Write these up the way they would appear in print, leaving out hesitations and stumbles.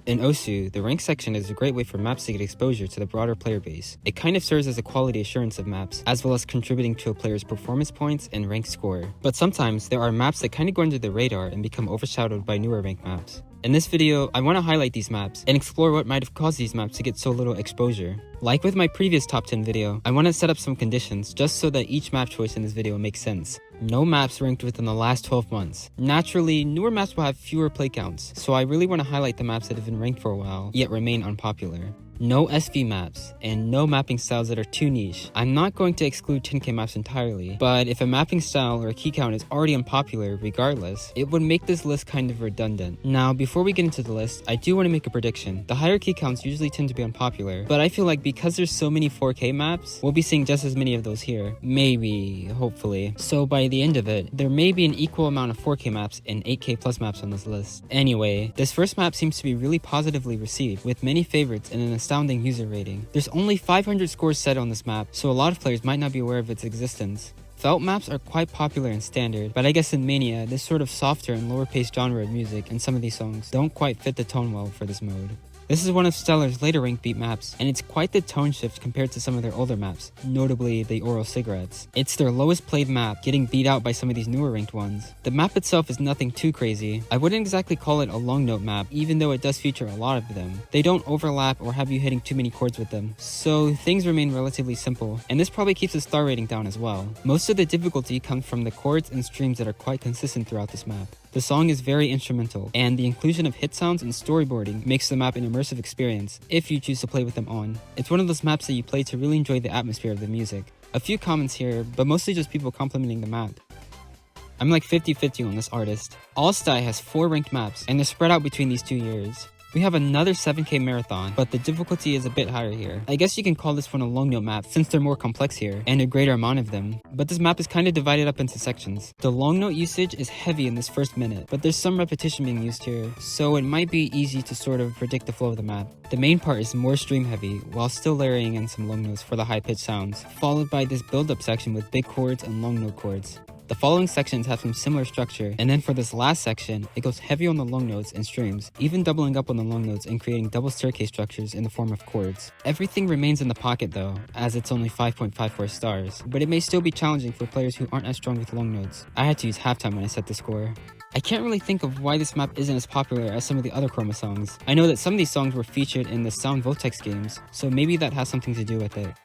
In OSU, the rank section is a great way for maps to get exposure to the broader player base. It kind of serves as a quality assurance of maps, as well as contributing to a player's performance points and rank score. But sometimes, there are maps that kind of go under the radar and become overshadowed by newer ranked maps. In this video, I want to highlight these maps and explore what might have caused these maps to get so little exposure. Like with my previous top 10 video, I want to set up some conditions just so that each map choice in this video makes sense. No maps ranked within the last 12 months. Naturally, newer maps will have fewer play counts, so I really want to highlight the maps that have been ranked for a while, yet remain unpopular. No SV maps, and no mapping styles that are too niche. I'm not going to exclude 10k maps entirely, but if a mapping style or a key count is already unpopular regardless, it would make this list kind of redundant. Now, before we get into the list, I do want to make a prediction. The higher key counts usually tend to be unpopular, but I feel like because there's so many 4k maps, we'll be seeing just as many of those here. Maybe, hopefully. So by the end of it, there may be an equal amount of 4k maps and 8k plus maps on this list. Anyway, this first map seems to be really positively received, with many favorites and an astounding user rating. There's only 500 scores set on this map, so a lot of players might not be aware of its existence. Felt maps are quite popular and standard, but I guess in Mania, this sort of softer and lower paced genre of music and some of these songs don't quite fit the tone well for this mode. This is one of Stellar's later ranked beat maps, and it's quite the tone shift compared to some of their older maps, notably the Oral Cigarettes. It's their lowest played map, getting beat out by some of these newer ranked ones. The map itself is nothing too crazy. I wouldn't exactly call it a long note map, even though it does feature a lot of them. They don't overlap or have you hitting too many chords with them, so things remain relatively simple, and this probably keeps the star rating down as well. Most of the difficulty comes from the chords and streams that are quite consistent throughout this map. The song is very instrumental, and the inclusion of hit sounds and storyboarding makes the map an immersive experience, if you choose to play with them on. It's one of those maps that you play to really enjoy the atmosphere of the music. A few comments here, but mostly just people complimenting the map. I'm like 50-50 on this artist. AllStar has 4 ranked maps, and they're spread out between these 2 years. We have another 7k marathon, but the difficulty is a bit higher here. I guess you can call this one a long note map since they're more complex here, and a greater amount of them. But this map is kind of divided up into sections. The long note usage is heavy in this first minute, but there's some repetition being used here, so it might be easy to sort of predict the flow of the map. The main part is more stream heavy, while still layering in some long notes for the high pitched sounds, followed by this build up section with big chords and long note chords. The following sections have some similar structure, and then for this last section, it goes heavy on the long notes and streams, even doubling up on the long notes and creating double staircase structures in the form of chords. Everything remains in the pocket though, as it's only 5.54 stars, but it may still be challenging for players who aren't as strong with long notes. I had to use halftime when I set the score. I can't really think of why this map isn't as popular as some of the other Chroma songs. I know that some of these songs were featured in the Sound Vortex games, so maybe that has something to do with it.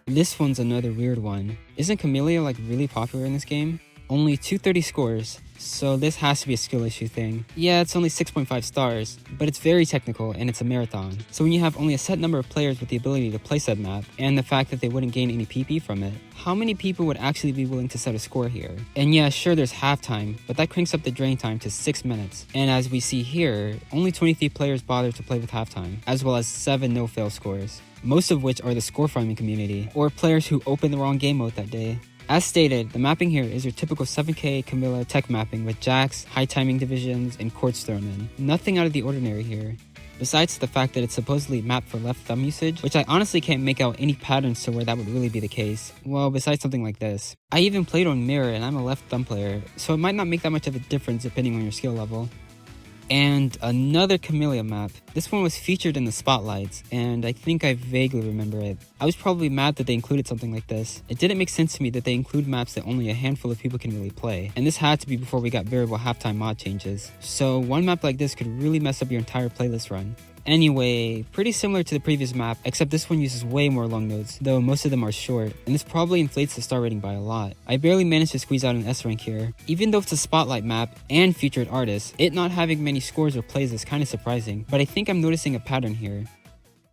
This one's another weird one. Isn't Camellia like really popular in this game? Only 230 scores, so this has to be a skill issue thing. Yeah, it's only 6.5 stars, but it's very technical and it's a marathon. So when you have only a set number of players with the ability to play said map, and the fact that they wouldn't gain any PP from it, how many people would actually be willing to set a score here? And yeah, sure there's halftime, but that cranks up the drain time to 6 minutes. And as we see here, only 23 players bothered to play with halftime, as well as 7 no-fail scores. Most of which are the score farming community, or players who opened the wrong game mode that day. As stated, the mapping here is your typical 7k Camellia tech mapping with jacks, high timing divisions, and chords thrown in. Nothing out of the ordinary here. Besides the fact that it's supposedly mapped for left thumb usage, which I honestly can't make out any patterns to where that would really be the case. Well, besides something like this. I even played on mirror and I'm a left thumb player, so it might not make that much of a difference depending on your skill level. And another Camellia map. This one was featured in the spotlights, and I think I vaguely remember it. I was probably mad that they included something like this. It didn't make sense to me that they include maps that only a handful of people can really play, and this had to be before we got variable halftime mod changes. So one map like this could really mess up your entire playlist run. Anyway, pretty similar to the previous map, except this one uses way more long notes, though most of them are short, and this probably inflates the star rating by a lot. I barely managed to squeeze out an S rank here. Even though it's a spotlight map and featured artists, it not having many scores or plays is kinda surprising, but I think I'm noticing a pattern here.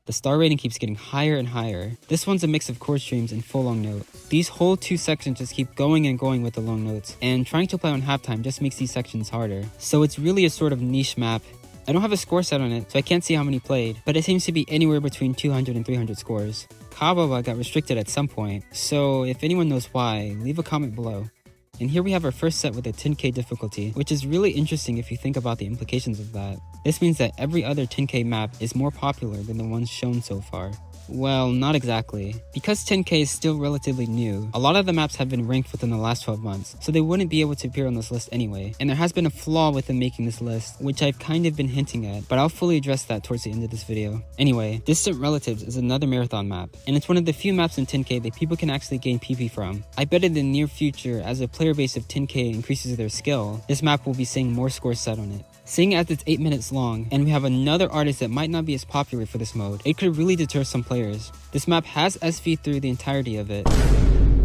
The star rating keeps getting higher and higher. This one's a mix of chord streams and full long note. These whole 2 sections just keep going and going with the long notes, and trying to play on halftime just makes these sections harder. So it's really a sort of niche map. I don't have a score set on it, so I can't see how many played, but it seems to be anywhere between 200 and 300 scores. Kabbalah got restricted at some point, so if anyone knows why, leave a comment below. And here we have our first set with a 10k difficulty, which is really interesting if you think about the implications of that. This means that every other 10k map is more popular than the ones shown so far. Well, not exactly. Because 10k is still relatively new, a lot of the maps have been ranked within the last 12 months, so they wouldn't be able to appear on this list anyway. And there has been a flaw with them making this list, which I've kind of been hinting at, but I'll fully address that towards the end of this video. Anyway, Distant Relatives is another marathon map, and it's one of the few maps in 10k that people can actually gain PP from. I bet in the near future, as a player base of 10k increases their skill, this map will be seeing more scores set on it. Seeing as it's 8 minutes long, and we have another artist that might not be as popular for this mode, it could really deter some players. This map has SV through the entirety of it,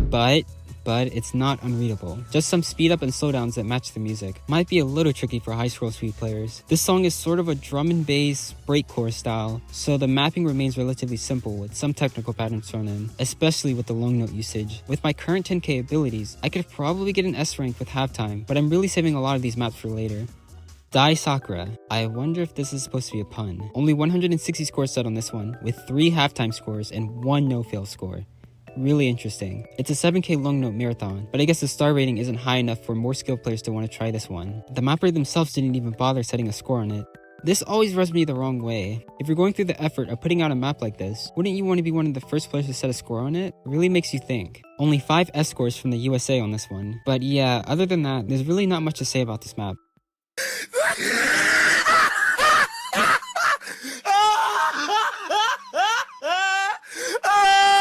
but it's not unreadable. Just some speed up and slowdowns that match the music. Might be a little tricky for high scroll speed players. This song is sort of a drum and bass breakcore style, so the mapping remains relatively simple with some technical patterns thrown in, especially with the long note usage. With my current 10k abilities, I could probably get an S rank with halftime, but I'm really saving a lot of these maps for later. Die Sakura. I wonder if this is supposed to be a pun. Only 160 scores set on this one, with 3 halftime scores and 1 no-fail score. Really interesting. It's a 7k long note marathon, but I guess the star rating isn't high enough for more skilled players to want to try this one. The mapper themselves didn't even bother setting a score on it. This always rubs me the wrong way. If you're going through the effort of putting out a map like this, wouldn't you want to be one of the first players to set a score on it? It really makes you think. Only 5 S scores from the USA on this one. But yeah, other than that, there's really not much to say about this map.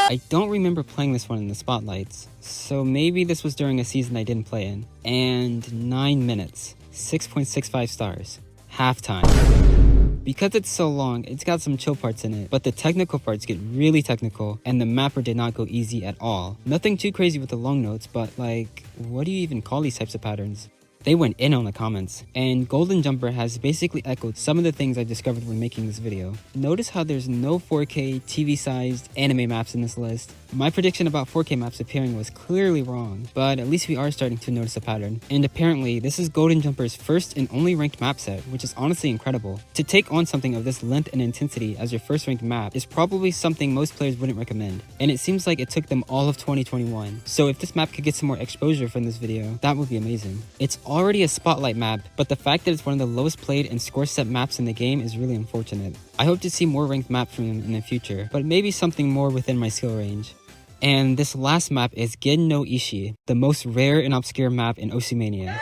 I don't remember playing this one in the spotlights, so maybe this was during a season I didn't play in. And 9 minutes, 6.65 stars, halftime. Because it's so long, it's got some chill parts in it, but the technical parts get really technical, and the mapper did not go easy at all. Nothing too crazy with the long notes, but like, what do you even call these types of patterns? They went in on the comments, and Golden Jumper has basically echoed some of the things I discovered when making this video. Notice how there's no 4K TV-sized anime maps in this list. My prediction about 4K maps appearing was clearly wrong, but at least we are starting to notice a pattern. And apparently, this is Golden Jumper's first and only ranked map set, which is honestly incredible. To take on something of this length and intensity as your first ranked map is probably something most players wouldn't recommend, and it seems like it took them all of 2021. So if this map could get some more exposure from this video, that would be amazing. It's already a spotlight map, but the fact that it's one of the lowest played and score set maps in the game is really unfortunate. I hope to see more ranked maps from them in the future, but maybe something more within my skill range. And this last map is Geno Ishi, the most rare and obscure map in Mania.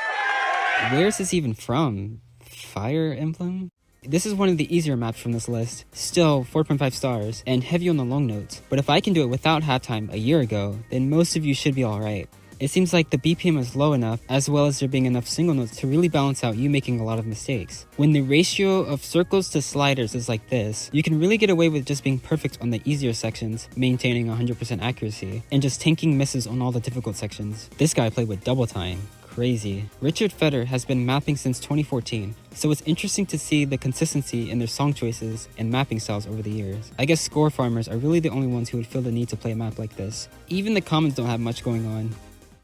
Where is this even from? Fire Emblem? This is one of the easier maps from this list, still 4.5 stars, and heavy on the long notes, but if I can do it without halftime a year ago, then most of you should be alright. It seems like the BPM is low enough, as well as there being enough single notes to really balance out you making a lot of mistakes. When the ratio of circles to sliders is like this, you can really get away with just being perfect on the easier sections, maintaining 100% accuracy, and just tanking misses on all the difficult sections. This guy played with double time. Crazy. Richard Feder has been mapping since 2014, so it's interesting to see the consistency in their song choices and mapping styles over the years. I guess score farmers are really the only ones who would feel the need to play a map like this. Even the commons don't have much going on.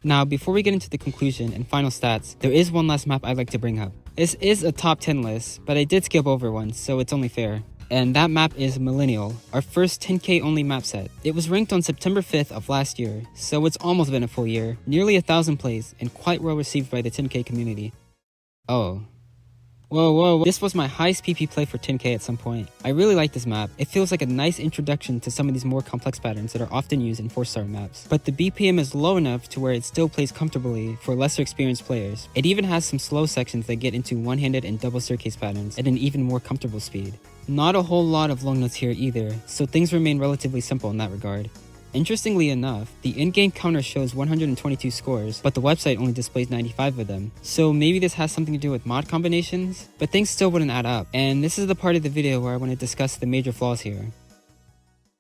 Now, before we get into the conclusion and final stats, there is one last map I'd like to bring up. This is a top 10 list, but I did skip over one, so it's only fair. And that map is Millennial, our first 10k only map set. It was ranked on September 5th of last year, so it's almost been a full year, nearly 1,000 plays, and quite well received by the 10k community. Oh. Whoa, this was my highest PP play for 10k at some point. I really like this map. It feels like a nice introduction to some of these more complex patterns that are often used in 4-star maps. But the BPM is low enough to where it still plays comfortably for lesser experienced players. It even has some slow sections that get into one-handed and double staircase patterns at an even more comfortable speed. Not a whole lot of long notes here either, so things remain relatively simple in that regard. Interestingly enough, the in-game counter shows 122 scores, but the website only displays 95 of them. So maybe this has something to do with mod combinations, but things still wouldn't add up. And this is the part of the video where I want to discuss the major flaws here.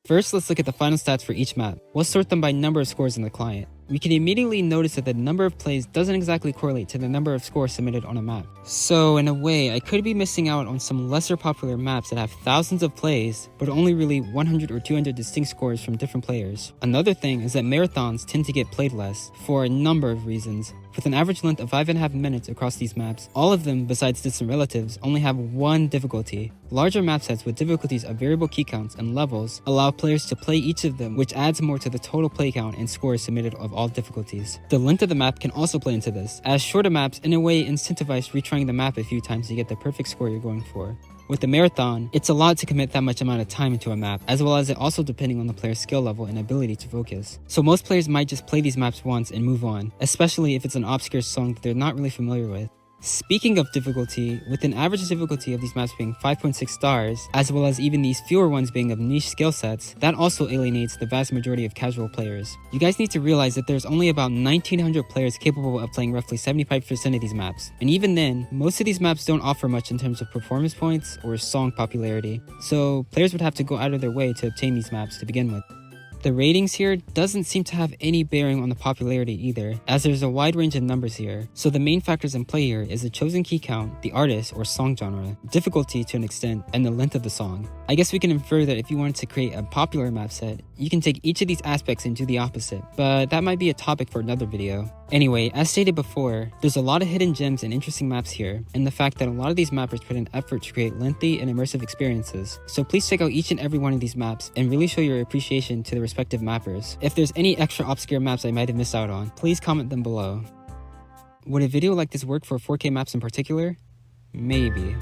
First, let's look at the final stats for each map. We'll sort them by number of scores in the client. We can immediately notice that the number of plays doesn't exactly correlate to the number of scores submitted on a map. So in a way, I could be missing out on some lesser popular maps that have thousands of plays, but only really 100 or 200 distinct scores from different players. Another thing is that marathons tend to get played less, for a number of reasons. With an average length of 5.5 minutes across these maps, all of them, besides Distant Relatives, only have one difficulty. Larger map sets with difficulties of variable key counts and levels allow players to play each of them, which adds more to the total play count and scores submitted of all difficulties. The length of the map can also play into this, as shorter maps in a way incentivize retrying the map a few times to get the perfect score you're going for. With the marathon, it's a lot to commit that much amount of time into a map, as well as it also depending on the player's skill level and ability to focus. So most players might just play these maps once and move on, especially if it's an obscure song that they're not really familiar with. Speaking of difficulty, with an average difficulty of these maps being 5.6 stars, as well as even these fewer ones being of niche skill sets, that also alienates the vast majority of casual players. You guys need to realize that there's only about 1900 players capable of playing roughly 75% of these maps, and even then, most of these maps don't offer much in terms of performance points or song popularity, so players would have to go out of their way to obtain these maps to begin with. The ratings here doesn't seem to have any bearing on the popularity either, as there's a wide range of numbers here, so the main factors in play here is the chosen key count, the artist or song genre, difficulty to an extent, and the length of the song. I guess we can infer that if you wanted to create a popular map set, you can take each of these aspects and do the opposite, but that might be a topic for another video. Anyway, as stated before, there's a lot of hidden gems and interesting maps here, and the fact that a lot of these mappers put in effort to create lengthy and immersive experiences, so please check out each and every one of these maps and really show your appreciation to the respective mappers. If there's any extra obscure maps I might have missed out on, please comment them below. Would a video like this work for 4K maps in particular? Maybe.